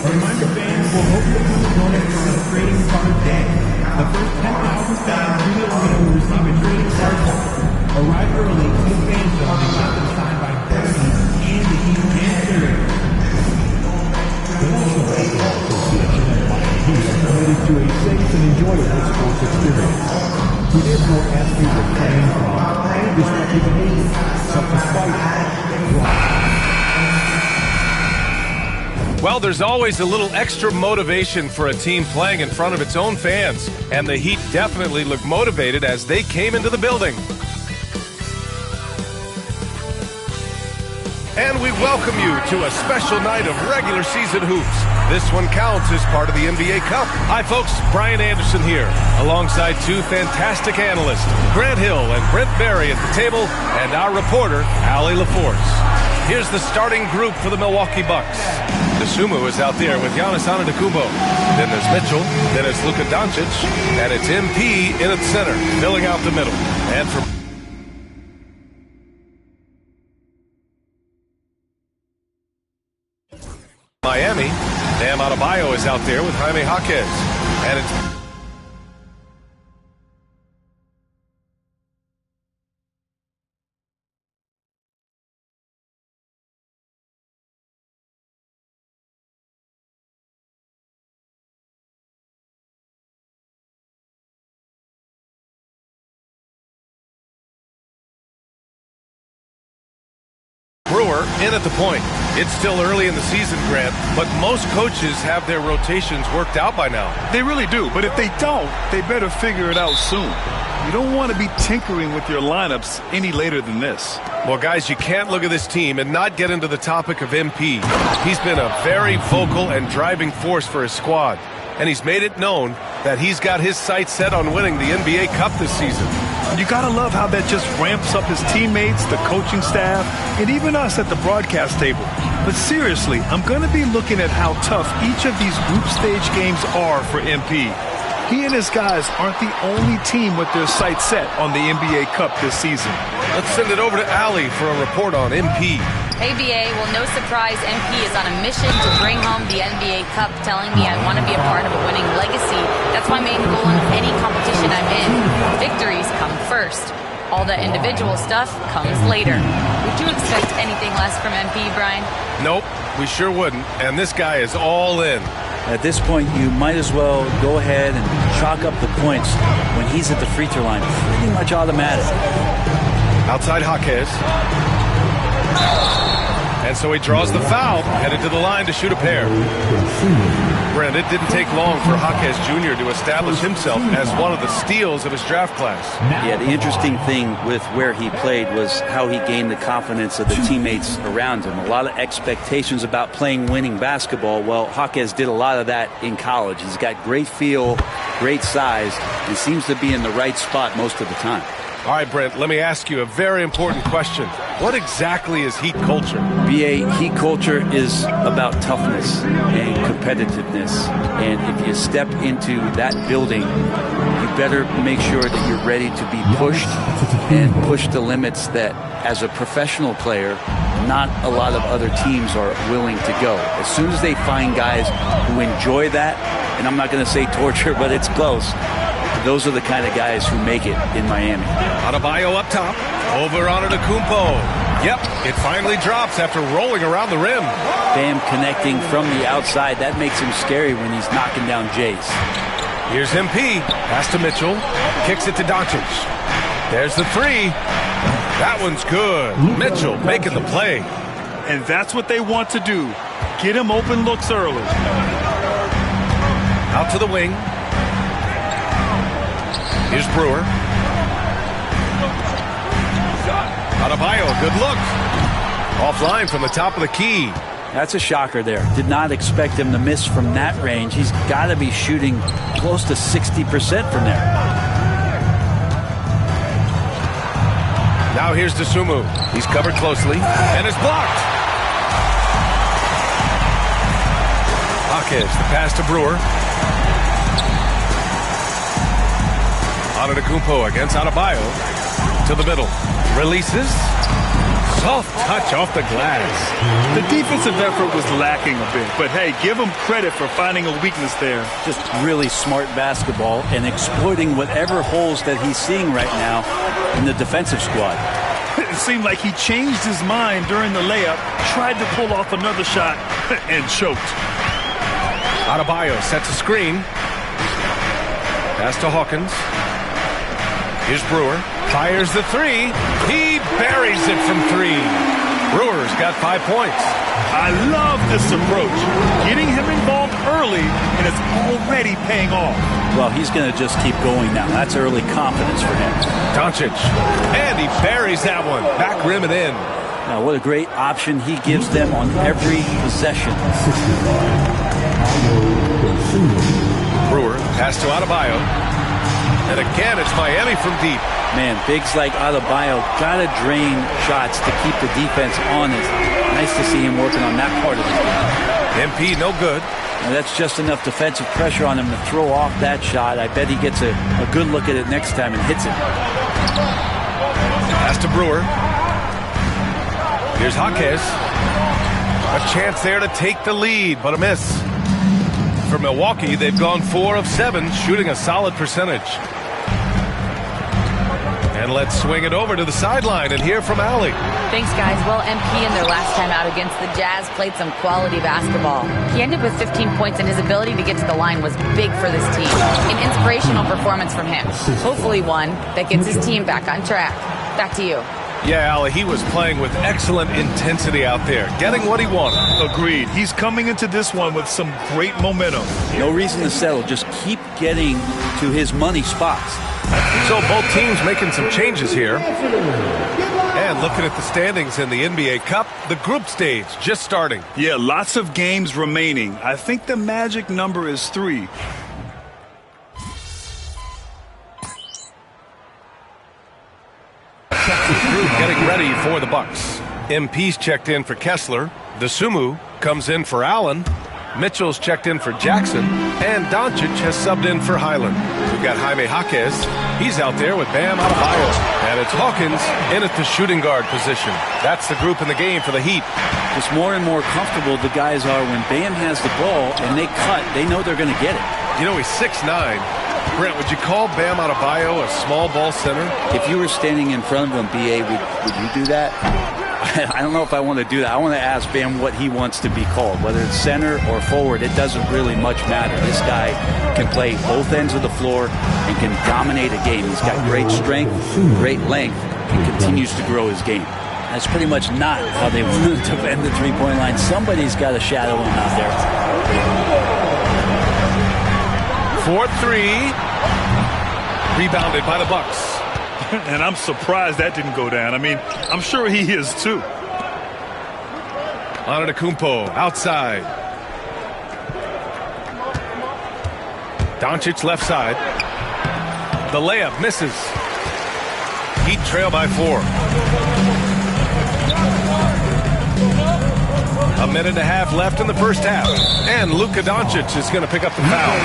Reminder fans will open the components on a trading card day. The first 10,000 fans in the arena will receive a trading card box. Arrive early to the fan zone to get them signed by Bernie and the Heat and Third. The National Baseball Association and Miami Heat are committed to a safe and enjoyable sports experience. We therefore ask you to refrain from any destructive behavior, such as fighting, Well, there's always a little extra motivation for a team playing in front of its own fans, and the Heat definitely looked motivated as they came into the building. And we welcome you to a special night of regular season hoops. This one counts as part of the NBA Cup. Hi, folks. Brian Anderson here, alongside two fantastic analysts, Grant Hill and Brent Berry at the table, and our reporter, Allie LaForce. Here's the starting group for the Milwaukee Bucks. Dosunmu is out there with Giannis Antetokounmpo. Then there's Mitchell. Then it's Luka Doncic. And it's MP in at center, filling out the middle. And for Miami, Bam Adebayo is out there with Jaime Jaquez. And it's Brewer in at the point. It's still early in the season, Grant, but most coaches have their rotations worked out by now. They really do, but if they don't, they better figure it out soon. You don't want to be tinkering with your lineups any later than this. Well, guys, you can't look at this team and not get into the topic of MP. He's been a very vocal and driving force for his squad, and he's made it known that he's got his sights set on winning the NBA Cup this season. You gotta love how that just ramps up his teammates, the coaching staff, and even us at the broadcast table. But seriously, I'm gonna be looking at how tough each of these group stage games are for MP. He and his guys aren't the only team with their sights set on the NBA Cup this season. Let's send it over to Allie for a report on MP. Hey, BA. Well, no surprise, MP is on a mission to bring home the NBA Cup, telling me I want to be a part of a winning legacy. That's my main goal in any competition I'm in. Victories come first. All the individual stuff comes later. Would you expect anything less from MP, Brian? Nope, we sure wouldn't. And this guy is all in. At this point, you might as well go ahead and chalk up the points when he's at the free throw line. Pretty much automatic. Outside Jaquez. And so he draws the foul, headed to the line to shoot a pair. Brent, it didn't take long for Jaquez Jr. to establish himself as one of the steals of his draft class. Yeah, the interesting thing with where he played was how he gained the confidence of the teammates around him. A lot of expectations about playing winning basketball. Well, Jaquez did a lot of that in college. He's got great feel, great size, and seems to be in the right spot most of the time. All right, Brent, let me ask you a very important question. What exactly is Heat culture? BA, Heat culture is about toughness and competitiveness. And if you step into that building, you better make sure that you're ready to be pushed and push the limits that, as a professional player, not a lot of other teams are willing to go. As soon as they find guys who enjoy that, and I'm not going to say torture, but it's close, those are the kind of guys who make it in Miami. Adebayo up top, over on Antetokounmpo. Yep, it finally drops after rolling around the rim. Bam connecting from the outside. That makes him scary when he's knocking down Jays. Here's MP. Pass to Mitchell. Kicks it to Doncic. There's the three. That one's good. Mitchell making the play. And that's what they want to do. Get him open looks early. Out to the wing. Here's Brewer. Adebayo, good look. Offline from the top of the key. That's a shocker there. Did not expect him to miss from that range. He's got to be shooting close to 60% from there. Now here's Dosunmu. He's covered closely and is blocked. Jaquez, the pass to Brewer. Antetokounmpo against Adebayo. To the middle. Releases. Soft touch off the glass. The defensive effort was lacking a bit, but hey, give him credit for finding a weakness there. Just really smart basketball and exploiting whatever holes that he's seeing right now in the defensive squad. It seemed like he changed his mind during the layup, tried to pull off another shot, and choked. Adebayo sets a screen. Pass to Hawkins. Here's Brewer. Fires the three. He buries it from three. Brewer's got 5 points. I love this approach. Getting him involved early, and it's already paying off. Well, he's going to just keep going now. That's early confidence for him. Doncic. And he buries that one. Back rim and in. Now, what a great option he gives them on every possession. Brewer, pass to Adebayo. And again, it's Miami from deep. Man, bigs like Adebayo got to drain shots to keep the defense honest. Nice to see him working on that part of his game. MP, no good. Now, that's just enough defensive pressure on him to throw off that shot. I bet he gets a good look at it next time and hits it. Pass to Brewer. Here's Jaquez. A chance there to take the lead, but a miss. For Milwaukee, they've gone 4 of 7, shooting a solid percentage. And let's swing it over to the sideline and hear from Allie. Thanks, guys. Well, MP in their last time out against the Jazz played some quality basketball. He ended with 15 points, and his ability to get to the line was big for this team. An inspirational performance from him. Hopefully one that gets his team back on track. Back to you. Yeah, Allie, he was playing with excellent intensity out there, getting what he wanted. Agreed. He's coming into this one with some great momentum. No reason to settle. Just keep getting to his money spots. So both teams making some changes here. And looking at the standings in the NBA Cup, the group stage just starting. Yeah, lots of games remaining. I think the magic number is 3. Getting ready for the Bucks. MP's checked in for Kessler. Dosunmu comes in for Allen. Mitchell's checked in for Jackson. And Doncic has subbed in for Highland. We've got Jaime Jaquez. He's out there with Bam Adebayo. And it's Hawkins in at the shooting guard position. That's the group in the game for the Heat. Just more and more comfortable the guys are when Bam has the ball and they cut. They know they're going to get it. You know, he's 6'9". Brent, would you call Bam Adebayo a small ball center? If you were standing in front of him, B.A., would you do that? I don't know if I want to do that. I want to ask Bam what he wants to be called, whether it's center or forward. It doesn't really much matter. This guy can play both ends of the floor and can dominate a game. He's got great strength, great length, and continues to grow his game. That's pretty much not how they want to defend the three-point line. Somebody's got to shadow him out there. 4-3. Rebounded by the Bucks. And I'm surprised that didn't go down. I mean, I'm sure he is too. Antetokounmpo outside. Doncic left side. The layup misses. Heat trail by 4. A minute and a half left in the first half. And Luka Doncic is going to pick up the foul.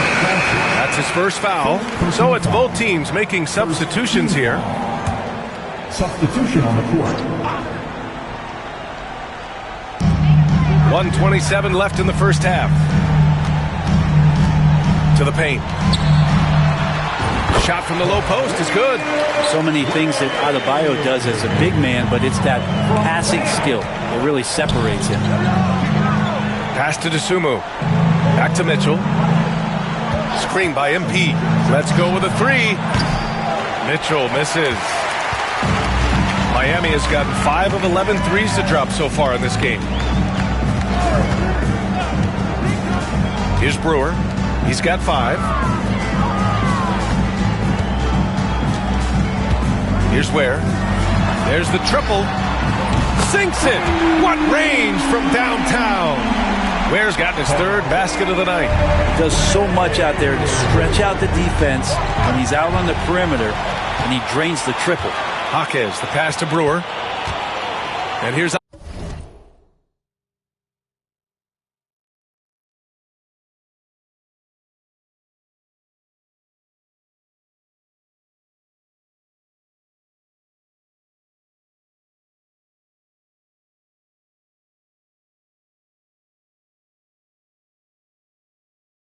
That's his first foul. So it's both teams making substitutions here. Substitution on the court. 1:27 left in the first half. To the paint. Shot from the low post is good. So many things that Adebayo does as a big man, but it's that passing skill that really separates him. Pass to Dosunmu. Back to Mitchell. Screen by MP. Let's go with a 3. Mitchell misses. Miami has gotten 5 of 11 threes to drop so far in this game. Here's Brewer. He's got 5. Here's Ware. There's the triple. Sinks it. What range from downtown. Ware's gotten his 3rd basket of the night. He does so much out there to stretch out the defense when he's out on the perimeter, and he drains the triple. Jaquez, the pass to Brewer. And here's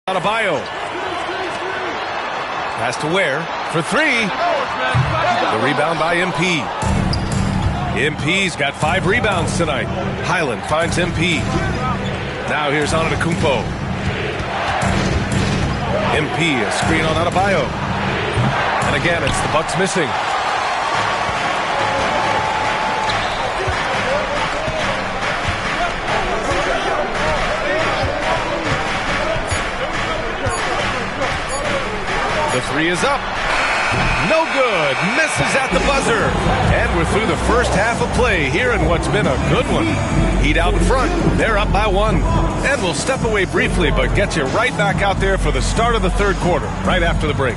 Adebayo. Pass to Ware for three. The rebound by MP. MP's got 5 rebounds tonight. Highland finds MP. Now here's Antetokounmpo. MP, a screen on Adebayo. And again, it's the Bucks missing. The three is up. No good. Misses at the buzzer. And we're through the first half of play here in what's been a good one. Heat out in front. They're up by 1. And we'll step away briefly, but get you right back out there for the start of the third quarter, right after the break.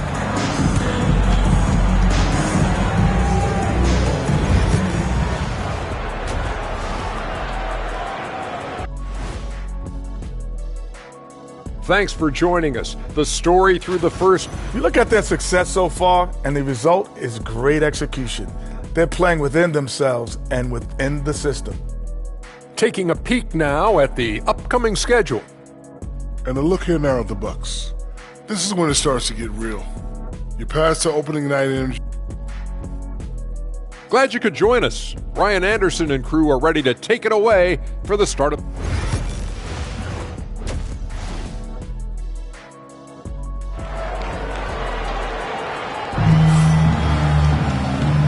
Thanks for joining us. The story through the first. You look at their success so far, and the result is great execution. They're playing within themselves and within the system. Taking a peek now at the upcoming schedule. And a look here now at the Bucks. This is when it starts to get real. You pass the opening night energy. Glad you could join us. Ryan Anderson and crew are ready to take it away for the start of...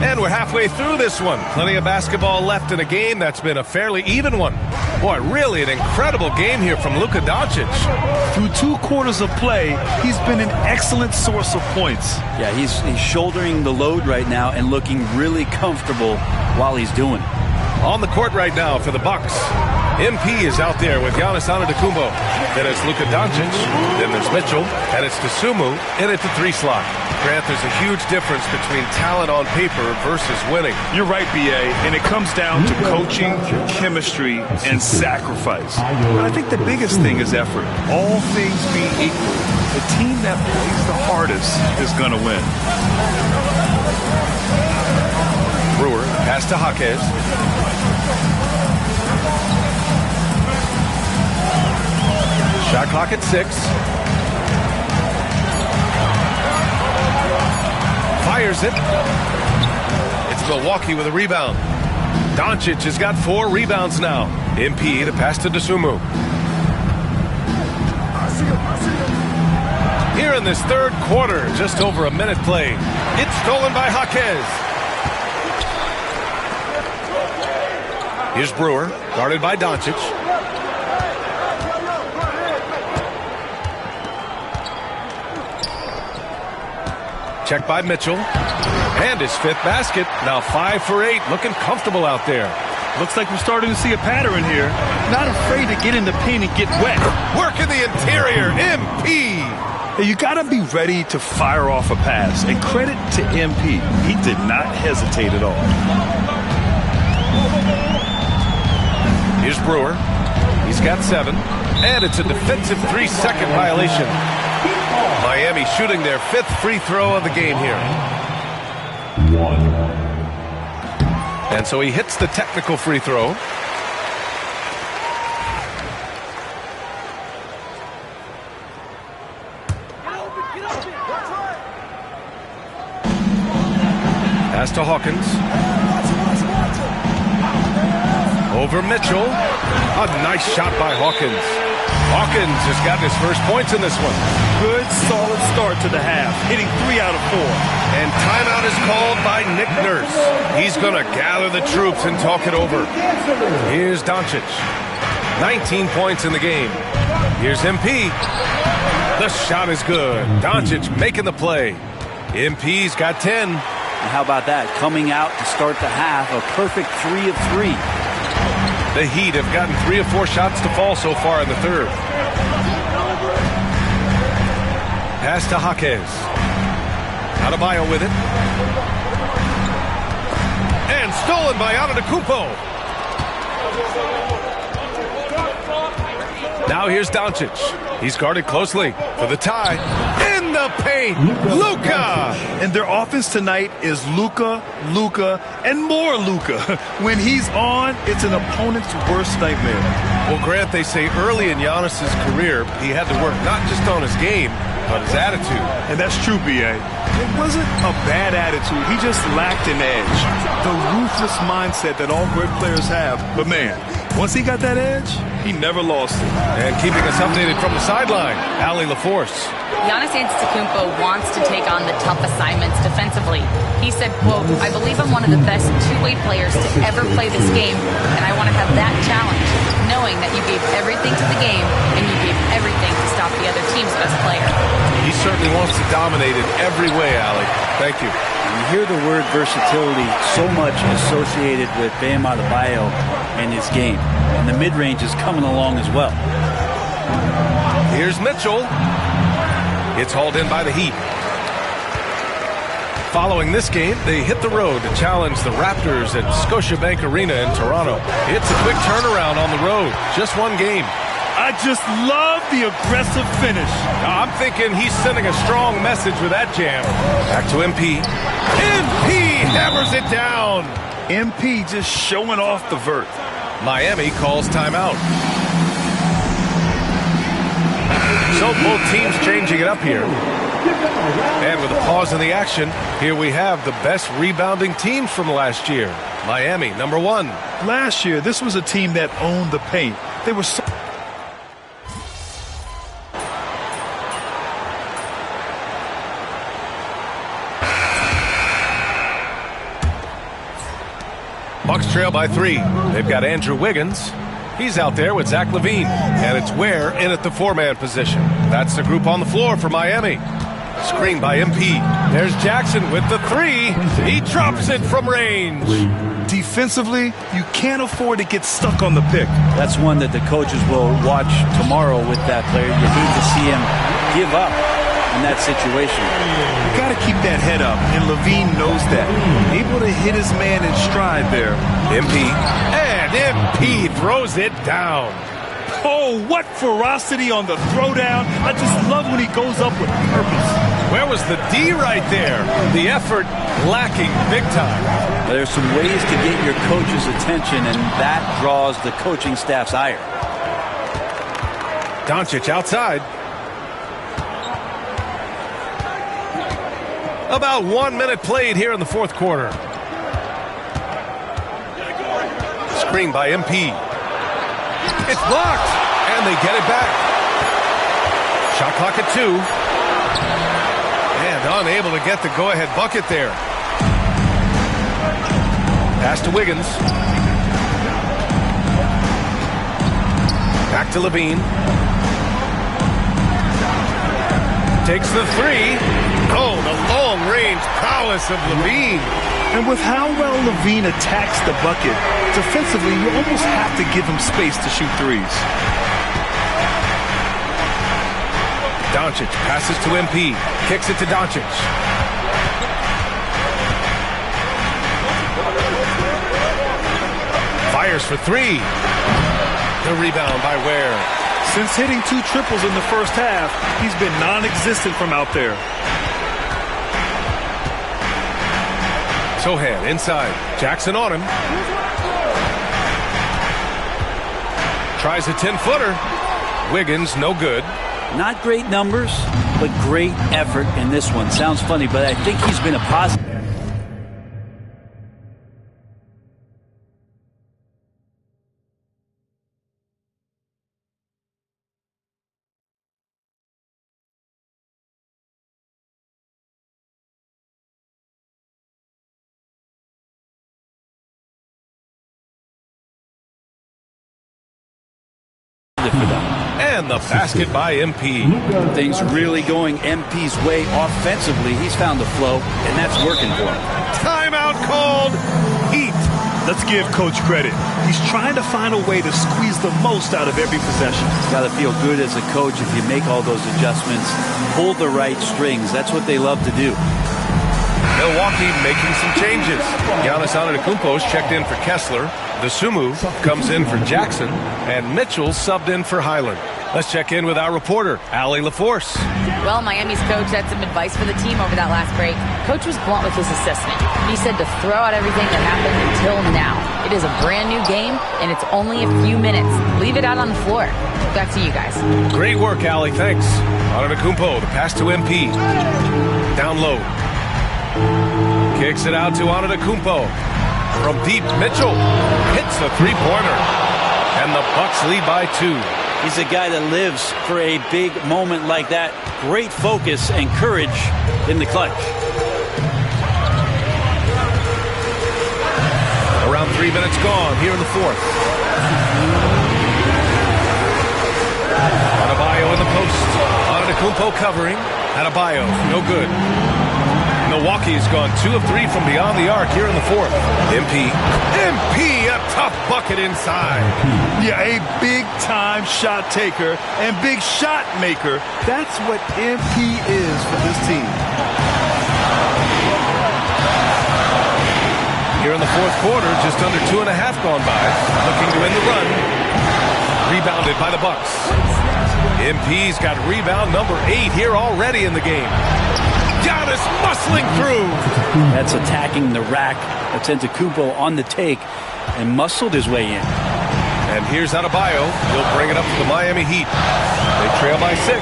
And we're halfway through this one. Plenty of basketball left in a game that's been a fairly even one. Boy, really an incredible game here from Luka Doncic. Through 2 quarters of play, he's been an excellent source of points. Yeah, he's shouldering the load right now and looking really comfortable while he's doing it. On the court right now for the Bucks. MP is out there with Giannis Antetokounmpo. Then it's Luka Doncic. Then there's Mitchell. And it's Dosunmu in at the 3 slot. Grant, there's a huge difference between talent on paper versus winning. You're right, B.A., and it comes down to coaching, chemistry, and sacrifice. But I think the biggest thing is effort. All things being equal, the team that plays the hardest is going to win. Brewer, pass to Jaquez. Shot clock at 6. Fires it. It's Milwaukee with a rebound. Doncic has got 4 rebounds now. MP to pass to Dosunmu. Here in this third quarter, just over a minute played. It's stolen by Jaquez. Here's Brewer, guarded by Doncic. Check by Mitchell. And his 5th basket. Now 5 for 8. Looking comfortable out there. Looks like we're starting to see a pattern here. Not afraid to get in the paint and get wet. Work in the interior. MP. Hey, you got to be ready to fire off a pass. And credit to MP. He did not hesitate at all. Here's Brewer. He's got 7. And it's a defensive 3-second violation. Miami shooting their 5th free throw of the game here. 1. And so he hits the technical free throw. Pass to Hawkins. Over Mitchell. A nice shot by Hawkins. Hawkins has gotten his first points in this one. Good, solid start to the half, hitting 3 out of 4. And timeout is called by Nick Nurse. He's going to gather the troops and talk it over. Here's Doncic. 19 points in the game. Here's MP. The shot is good. Doncic making the play. MP's got 10. And how about that? Coming out to start the half, a perfect 3 of 3. The Heat have gotten 3 of 4 shots to fall so far in the third. Pass to Jaquez. Adebayo with it. And stolen by Antetokounmpo. Now here's Doncic. He's guarded closely for the tie. In the the paint. Luka! And their offense tonight is Luka, and more Luka. When he's on, it's an opponent's worst nightmare. Well, Grant, they say early in Giannis's career, he had to work not just on his game, but his attitude. And that's true, B.A. It wasn't a bad attitude. He just lacked an edge. The ruthless mindset that all great players have. But, man, once he got that edge, he never lost it. And keeping us updated from the sideline, Allie LaForce. Giannis Antetokounmpo wants to take on the tough assignments defensively. He said, quote, "I believe I'm one of the best two-way players to ever play this game, and I want to have that challenge, knowing that you gave everything to the game and you gave everything to stop the other team's best player." He certainly wants to dominate in every way, Allie. Thank you. You hear the word versatility so much associated with Bam Adebayo and his game. And the mid-range is coming along as well. Here's Mitchell. It's hauled in by the Heat. Following this game, they hit the road to challenge the Raptors at Scotiabank Arena in Toronto. It's a quick turnaround on the road. Just one game. I just love the aggressive finish. I'm thinking he's sending a strong message with that jam. Back to MP. MP hammers it down. MP just showing off the vert. Miami calls timeout. So both teams changing it up here. And with a pause in the action, here we have the best rebounding teams from last year. Miami, number 1. Last year, this was a team that owned the paint. They were so... Bucks trail by 3. They've got Andrew Wiggins. He's out there with Zach LaVine. And it's Ware in at the 4-man position. That's the group on the floor for Miami. Screen by MP. There's Jackson with the 3. He drops it from range. Defensively, you can't afford to get stuck on the pick. That's one that the coaches will watch tomorrow with that player. You hate to see him give up in that situation. You got to keep that head up, and LaVine knows that. Able to hit his man in stride there. MP. And MP throws it down. Oh, what ferocity on the throwdown. I just love when he goes up with purpose. Where was the D right there? The effort lacking big time. There's some ways to get your coach's attention, and that draws the coaching staff's ire. Doncic outside. About 1 minute played here in the fourth quarter. Screen by MP. It's blocked, and they get it back. Shot clock at 2. And unable to get the go-ahead bucket there. Pass to Wiggins. Back to LaVine. Takes the 3. Oh, the long-range prowess of LaVine. And with how well LaVine attacks the bucket, defensively, you almost have to give him space to shoot threes. Doncic passes to MP. Kicks it to Doncic. Fires for 3. The rebound by Ware. Since hitting 2 triples in the first half, he's been non-existent from out there. Sohan inside. Jackson on him. Tries a 10-footer. Wiggins, no good. Not great numbers, but great effort in this one. Sounds funny, but I think he's been a positive. For them. And the basket by MP. Things really going MP's way offensively. He's found the flow, and that's working for him. Timeout called. Heat. Let's give Coach credit. He's trying to find a way to squeeze the most out of every possession. Got to feel good as a coach if you make all those adjustments. Pull the right strings. That's what they love to do. Milwaukee making some changes. Giannis Antetokounmpo's checked in for Kessler. The Sumu comes in for Jackson. And Mitchell subbed in for Highland. Let's check in with our reporter, Allie LaForce. Well, Miami's coach had some advice for the team over that last break. Coach was blunt with his assessment. He said to throw out everything that happened until now. It is a brand new game, and it's only a few minutes. Leave it out on the floor. Back to you guys. Great work, Allie. Thanks. Antetokounmpo, the pass to MP. Down low. Kicks it out to Antetokounmpo. From deep, Mitchell hits the three-pointer. And the Bucks lead by 2. He's a guy that lives for a big moment like that. Great focus and courage in the clutch. Around 3 minutes gone here in the fourth. Adebayo in the post. Antetokounmpo covering. Adebayo, no good. Milwaukee's gone 2 of 3 from beyond the arc here in the fourth. MP, a tough bucket inside. Yeah, a big-time shot taker and big shot maker. That's what MP is for this team. Here in the fourth quarter, just under 2.5 gone by. Looking to win the run. Rebounded by the Bucks. MP's got rebound number 8 here already in the game. Giannis muscling through. That's attacking the rack. That's Antetokounmpo on the take and muscled his way in. And here's Adebayo. He'll bring it up to the Miami Heat. They trail by 6.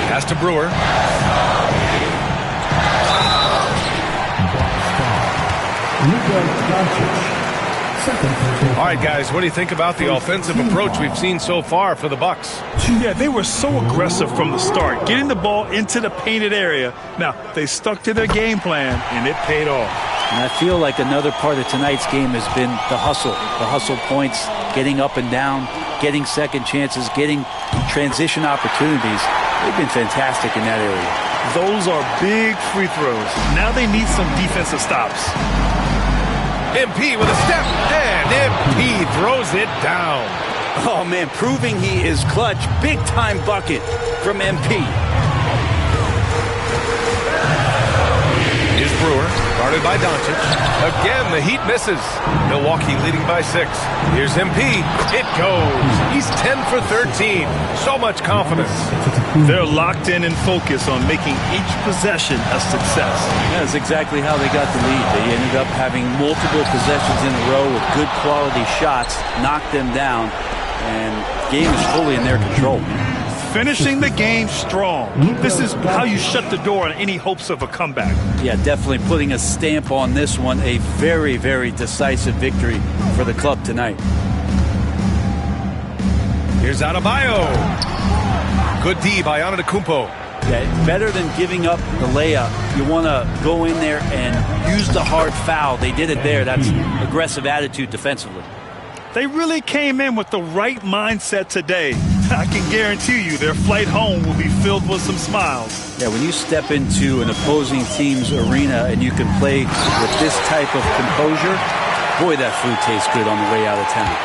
Pass to Brewer. All right, guys, what do you think about the offensive approach we've seen so far for the Bucks? Yeah, they were so aggressive from the start, getting the ball into the painted area. Now, they stuck to their game plan, and it paid off. And I feel like another part of tonight's game has been the hustle points, getting up and down, getting second chances, getting transition opportunities. They've been fantastic in that area. Those are big free throws. Now they need some defensive stops. MP with a step, and MP throws it down. Oh, man, proving he is clutch. Big-time bucket from MP. Here's Brewer, guarded by Doncic. Again, the Heat misses. Milwaukee leading by 6. Here's MP. It goes. He's 10 for 13. So much confidence. They're locked in and focused on making each possession a success. That's exactly how they got the lead. They ended up having multiple possessions in a row with good quality shots, knocked them down, and the game is fully in their control. Finishing the game strong. This is how you shut the door on any hopes of a comeback. Yeah, definitely putting a stamp on this one. A very, very decisive victory for the club tonight. Here's Adebayo. Good D by Antetokounmpo. Yeah, better than giving up the layup. You want to go in there and use the hard foul. They did it there. That's aggressive attitude defensively. They really came in with the right mindset today. I can guarantee you their flight home will be filled with some smiles. Yeah, when you step into an opposing team's arena and you can play with this type of composure, boy, that food tastes good on the way out of town.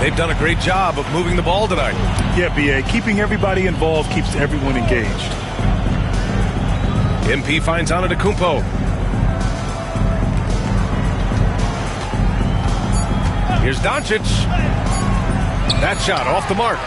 They've done a great job of moving the ball tonight. Yeah, B.A., keeping everybody involved keeps everyone engaged. MP finds Antetokounmpo. Here's Doncic. That shot off the mark.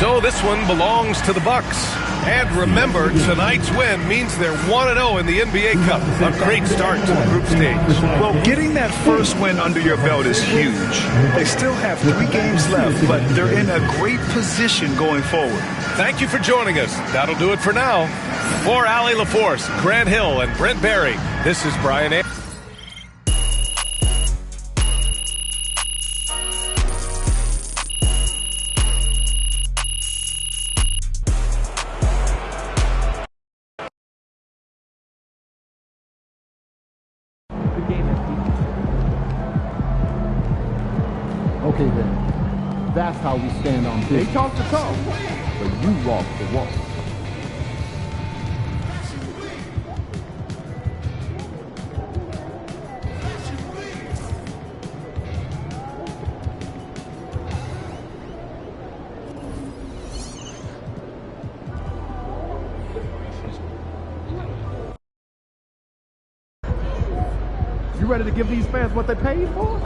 So this one belongs to the Bucks. And remember, tonight's win means they're 1-0 in the NBA Cup. A great start to the group stage. Well, getting that first win under your belt is huge. They still have 3 games left, but they're in a great position going forward. Thank you for joining us. That'll do it for now. For Allie LaForce, Grant Hill, and Brent Barry, this is Brian Anderson. Okay then, that's how we stand on business. They talk the talk, but you walk the walk. You ready to give these fans what they paid for?